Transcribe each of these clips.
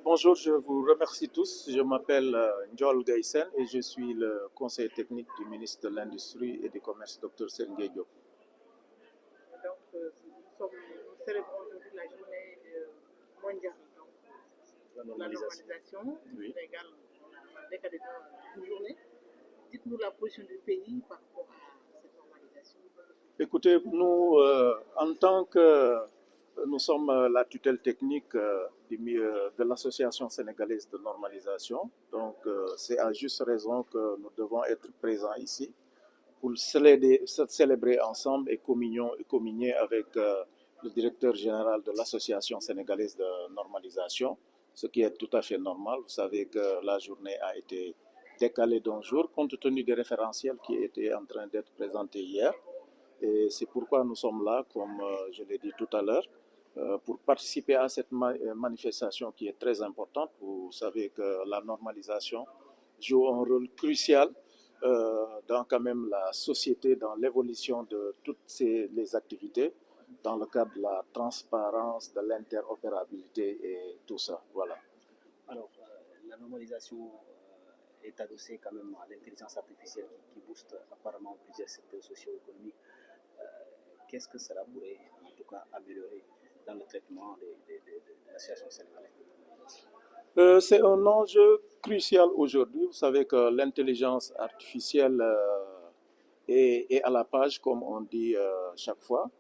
Bonjour, je vous remercie tous. Je m'appelle Ndiol Gaïssen et je suis le conseiller technique du ministre de l'Industrie et du Commerce, Dr. Sergueï Diop. Donc, nous célébrons aujourd'hui la journée mondiale de la normalisation. Oui. Le Sénégal a décadé d'une journée. Dites-nous la position du pays par rapport à cette normalisation. Écoutez, nous, en tant que nous sommes la tutelle technique de l'Association sénégalaise de normalisation, donc c'est à juste raison que nous devons être présents ici pour célébrer ensemble et communier avec le directeur général de l'Association sénégalaise de normalisation, ce qui est tout à fait normal. Vous savez que la journée a été décalée d'un jour compte tenu des référentiels qui étaient en train d'être présentés hier. Et c'est pourquoi nous sommes là, comme je l'ai dit tout à l'heure, pour participer à cette manifestation qui est très importante. Vous savez que la normalisation joue un rôle crucial dans quand même la société, dans l'évolution de toutes les activités, dans le cadre de la transparence, de l'interopérabilité et tout ça. Voilà. Alors, la normalisation est adossée quand même à l'intelligence artificielle qui booste apparemment plusieurs secteurs socio-économiques. Qu'est-ce que cela pourrait en tout cas améliorer dans le traitement de la situation sénégalaise? C'est un enjeu crucial aujourd'hui. Vous savez que l'intelligence artificielle est à la page, comme on dit chaque fois.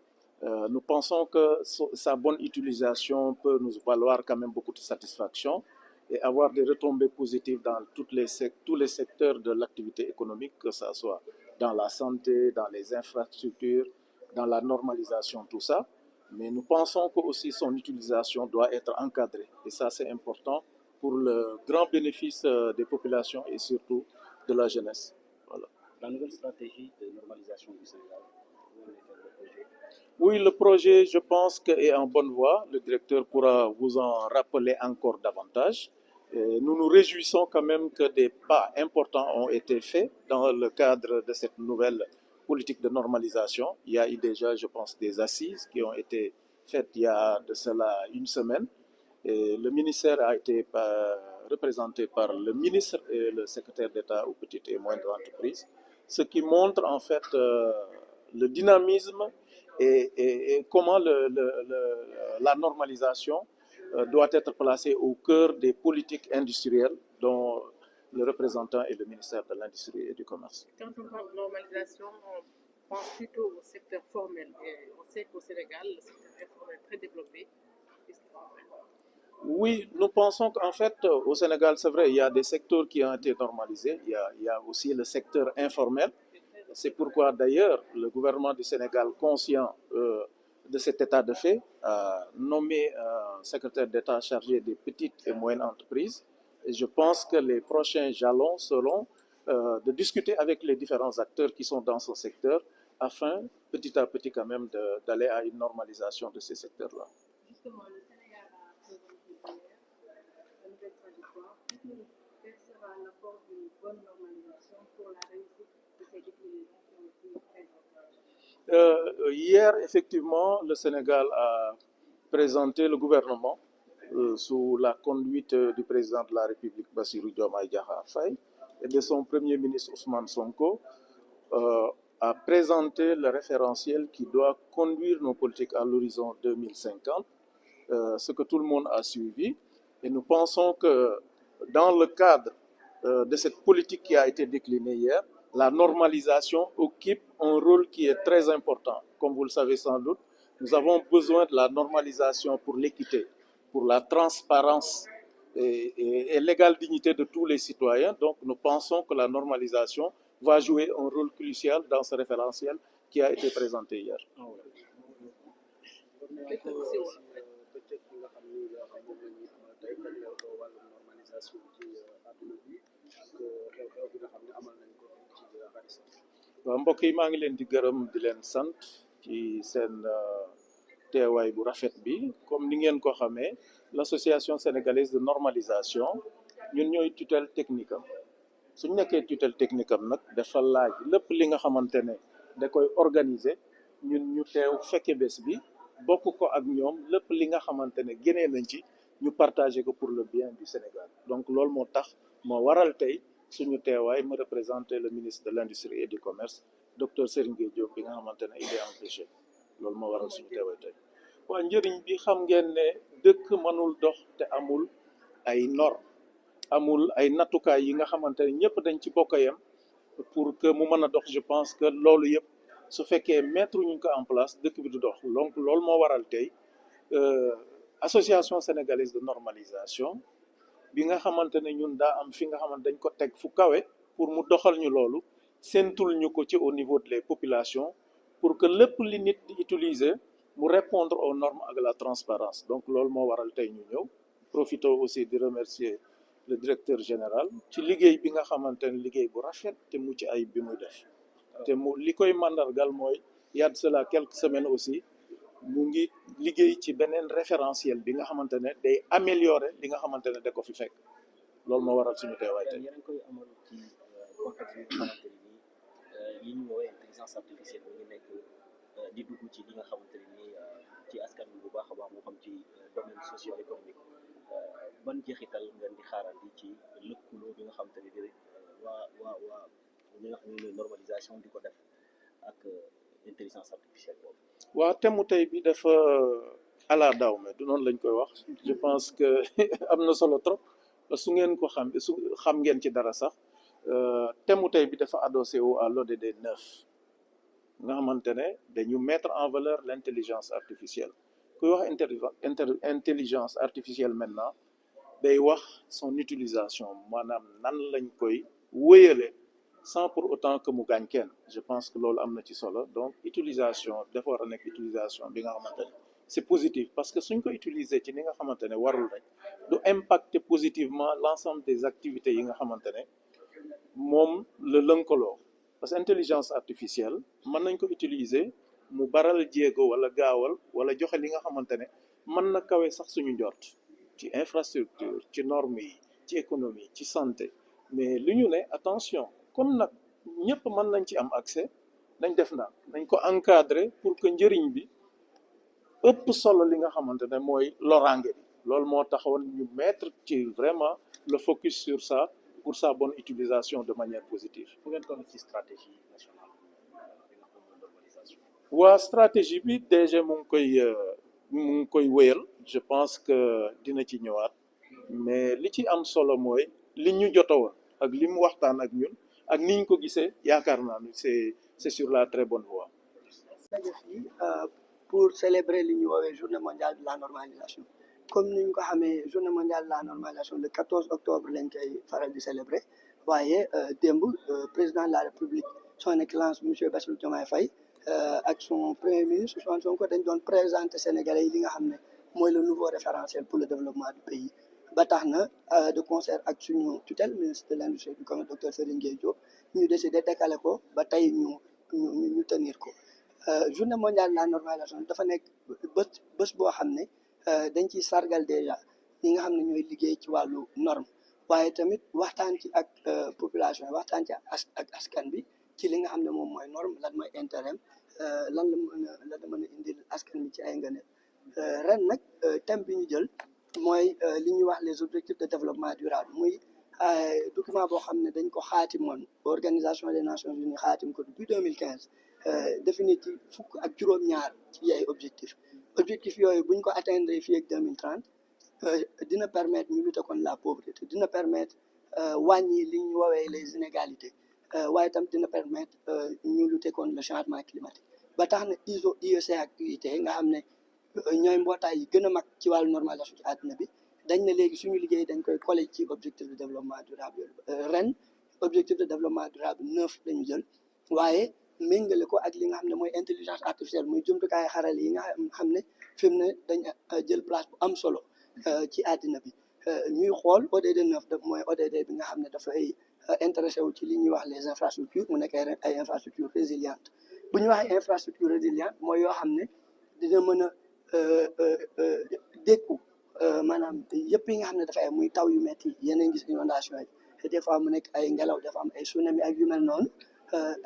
Nous pensons que sa bonne utilisation peut nous valoir quand même beaucoup de satisfaction et avoir des retombées positives dans tous les secteurs de l'activité économique, que ce soit dans la santé, dans les infrastructures, dans la normalisation, tout ça. Mais nous pensons que aussi son utilisation doit être encadrée. Et ça, c'est important pour le grand bénéfice des populations et surtout de la jeunesse. Voilà. La nouvelle stratégie de normalisation du Sénégal, oui, le projet, je pense, est en bonne voie. Le directeur pourra vous en rappeler encore davantage. Nous nous réjouissons quand même que des pas importants ont été faits dans le cadre de cette nouvelle politique de normalisation. Il y a eu déjà, je pense, des assises qui ont été faites il y a de cela une semaine. Et le ministère a été représenté par le ministre et le secrétaire d'État aux petites et moyennes entreprises, ce qui montre en fait le dynamisme et comment la normalisation doit être placée au cœur des politiques industrielles dont le représentant est le ministère de l'Industrie et du Commerce. Quand on parle de normalisation, on pense plutôt au secteur formel. Et on sait qu'au Sénégal, le secteur informel est très développé. Oui, nous pensons qu'en fait, au Sénégal, c'est vrai, il y a des secteurs qui ont été normalisés. Il y a aussi le secteur informel. C'est pourquoi d'ailleurs le gouvernement du Sénégal, conscient de cet état de fait, a nommé un secrétaire d'État chargé des petites et moyennes entreprises. Et je pense que les prochains jalons seront de discuter avec les différents acteurs qui sont dans ce secteur afin, petit à petit quand même, d'aller à une normalisation de ces secteurs-là. Justement, le Sénégal a présenté hier la nouvelle trajectoire. Quel sera l'apport d'une bonne normalisation pour la réussite de ces déclinaisons qui ont été présentées? Hier, effectivement, le Sénégal a présenté le gouvernement sous la conduite du président de la République, Bassirou Diomaye Diakhar Faye, et de son premier ministre Ousmane Sonko, a présenté le référentiel qui doit conduire nos politiques à l'horizon 2050, ce que tout le monde a suivi. Et nous pensons que dans le cadre de cette politique qui a été déclinée hier, la normalisation occupe un rôle qui est très important. Comme vous le savez sans doute, nous avons besoin de la normalisation pour l'équité, pour la transparence et l'égale dignité de tous les citoyens. Donc nous pensons que la normalisation va jouer un rôle crucial dans ce référentiel qui a été présenté hier. waaw mbokk yi maa ngi leen di gërëm di leen sant ci seen teewaay bu rafet bi comme ni ngeen ko xamee l'association sénégalaise de normalisation ñun ñooy tutelle technique am suñ nekkee tutelle technique am nag dafa laaj lépp li nga xamante ne da koy organiser ñun ñu teew fekke bés bi bokk ko ak ñoom lépp li nga xamante ne génnee nañ ci ñu partager ko pour le bien du Sénégal donc loolu moo tax moo waral tey suñu teewaay ma représenter le ministre de l'Industrie et du Commerce docteur Serigne Gueye Diop bi nga xamante ne il est empêché loolu moo waral suñu teewaay tey waa njëriñ bi xam ngeen ne dëkk mënul dox te amul ay normes amul ay nattukaay yi nga xamante ne ñëpp dañ ci bokk yem pour que mu mën a dox je pense que loolu yëpp su fekkee mettre ñu ko en place dëkk bi du dox donc loolu moo waral tey association sénégalaise de normalisation bi nga xamante ne ñun daa am fi nga xamante dañ ko teg fu kawe pour mu doxal ñu loolu séentul ñu ko ci au niveau des populations pour que lépp li nit di utiliser mu répondre aux normes ak la transparence donc loolu moo waral tey ñu ñëw profité aussi di remercier le directeur général ci liggéey bi nga xamante ne liggéey bu rafet te mucc ayib bi muy def te mu li koy màndargal mooy y a de cela quelques semaines aussi mu ngi liggéey ci beneen référentiel bi nga xamante ne day améliorer li nga xamante ne da ko fi fekk loolu moo waral suñu teewaay tey. yéen a ngi koy amal ci contexte bi nga xamante ni li ñu woowee intelligence artificielle mi ngi nekk di dugg ci li nga xamante ni ci askan bi bu baax a baax moo xam ci domaine socio-économique ban jeexital ngeen di xaaral di ci lëkkaloo bi nga xamante ni waa ñi nga xam ne normalisation di ko def ak intelligence artificielle boobu. waaw thème tey bi dafa ala daaw mais du noonu lañ koy wax je pense que am na solo trop su ngeen ko xam ngeen ci dara sax thème tey bi dafa adossé wu à l'ODD 9 nga xamante ne dañu mettre en valeur l'intelligence artificielle kuy wax intelligence artificielle maintenant day wax son utilisation maanaam nan lañ koy wéyale sans pour autant que mu gaañ kenn je pense que loolu am na ci solo donc utilisation dafa war a nekk utilisation bi nga xamante ne c'est positif parce que suñ ko utiliser ci ni nga xamante ne warul rek du impacter positivement l'ensemble des activités yi nga xamante ne moom la lënkaloo parce que intelligence artificielle mën nañ ko utiliser mu baral jéego wala gaawal wala joxe li nga xamante ne mën na kawe sax suñu njort ci infrastructure ci normes yi ci économie ci santé mais li ñu ne attention comme nag ñëpp mën nañ ci am accès nañ def na nañ ko encadrer pour que njëriñ bi ëpp solo li nga xamante ne mooy loraange bi loolu moo taxawoon ñu mettre ci vraiment le focus sur ça pour sa bonne utilisation de manière positive. fu ngeen toll ci stratégie nationale de normalisation. waa stratégie bi déjà mu ngi koy wéyal je pense que dina ci ñëwaat mais li ci am solo mooy li ñu jotawoon ak li mu waxtaan ak ñun ak ni ñu ko gisee yaakaar naa ni c'est sur la très bonne voie. pour célébrer li ñu woowee journée mondiale de la normalisation comme ni ñu ko xamee journée mondiale de la normalisation le 14 octobre lañ koy faral di célébrer waaye démb président de la république son excellence monsieur Bassirou Diomaye Faye ak son premier ministre Ousmane Sonko dañ doon présenter Sénégalais yi li nga xam ne mooy le nouveau référentiel pour le développement du pays ba tax na de concert ak suñu tutelle ministre de l'industrie et du commerce docteur Serigne Gueye Diop ñu décidé décaler ko ba tey ñu tenir ko journée mondiale de la normalisation dafa nekk bés boo xam ne dañ ciy sargal déjà ñi nga xam ne ñooy liggéey ci wàllu norme waaye tamit waxtaan ci ak population yi waxtaan ci ak askan bi ci li nga xam ne moom mooy norme lan mooy intérêt lan la mën a indil askan bi ci ay ngëneel ren nag thème bi ñu jël mooy li ñuy wax les objectifs de développement durable muy document boo xam ne dañ ko xaatimoon organisation des nations unies xaatim ko depuis 2015 définir ci fukk ak juróom-ñaar ci ay objectifs yooyu buñ ko atteindre fii ak 2030 dina permettre ñu lutter contre la pauvreté dina permettre wàññi li ñu woowee les inégalités waaye tam dina permettre ñu lutter contre le changement climatique ba tax na IEC ak UIT nga xam ne ñooy mbootaay yi gën a mag ci wàllu normalisation ci àdduna bi dañ ne léegi suñu liggéey dañ koy collé ci objectif de développement durable ren objectif de développement durable 9 lañu jël waaye méngale ko ak li nga xam ne mooy intelligence artificielle muy jumtukaay xaral yi nga xam ne fi mu ne dañ jël place bu am solo ci àddina bi ñuy xool ODD 9 mooy ODD bi nga xam ne dafay intéressé wu ci li ñuy wax les infrastructures mu nekk ay infrastructures résilientes bu ñu waxee infrastructure résiliente mooy yoo xam ne dina mën a dékku maanaam yëpp yi nga xam ne dafay muy taw yu métti yeneen gis inondation yi des fois mu nekk ay ngelaw dafa am ay tsunami ak yu mel noonu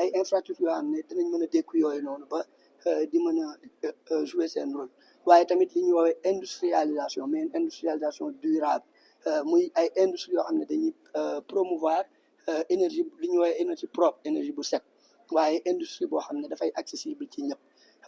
ay infrastructure yoo xam ne dinañ mën a dékku yooyu noonu ba di mën a jouer seen rôle waaye tamit li ñuy woowee industrialisation mais une industrialisation durable muy ay industrie yoo xam ne dañuy promouvoir énergie li ñuy woowee énergie propre énergie bu set waaye industrie boo xam ne dafay accessible ci ñëpp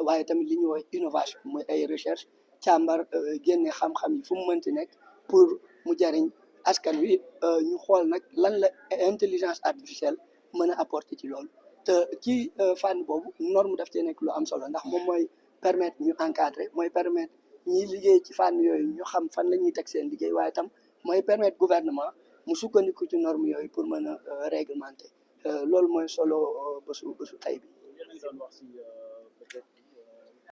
waaye tamit li ñuy woowee innovation mooy ay recherche càmbar génne xam-xam yi fu mu mënti nekk pour mu jariñ askan wi ñu xool nag lan la intelligence artificielle mën a apporter ci loolu te ci fànn boobu norme daf cee nekk lu am solo ndax moom mooy permettre ñu encadrer mooy permettre ñiy liggéey ci fànn yooyu ñu xam fan la ñuy teg seen liggéey waaye tam mooy permettre gouvernement mu sukkandiku ci norme yooyu pour mën a réglementer loolu mooy solo bésu tey bi.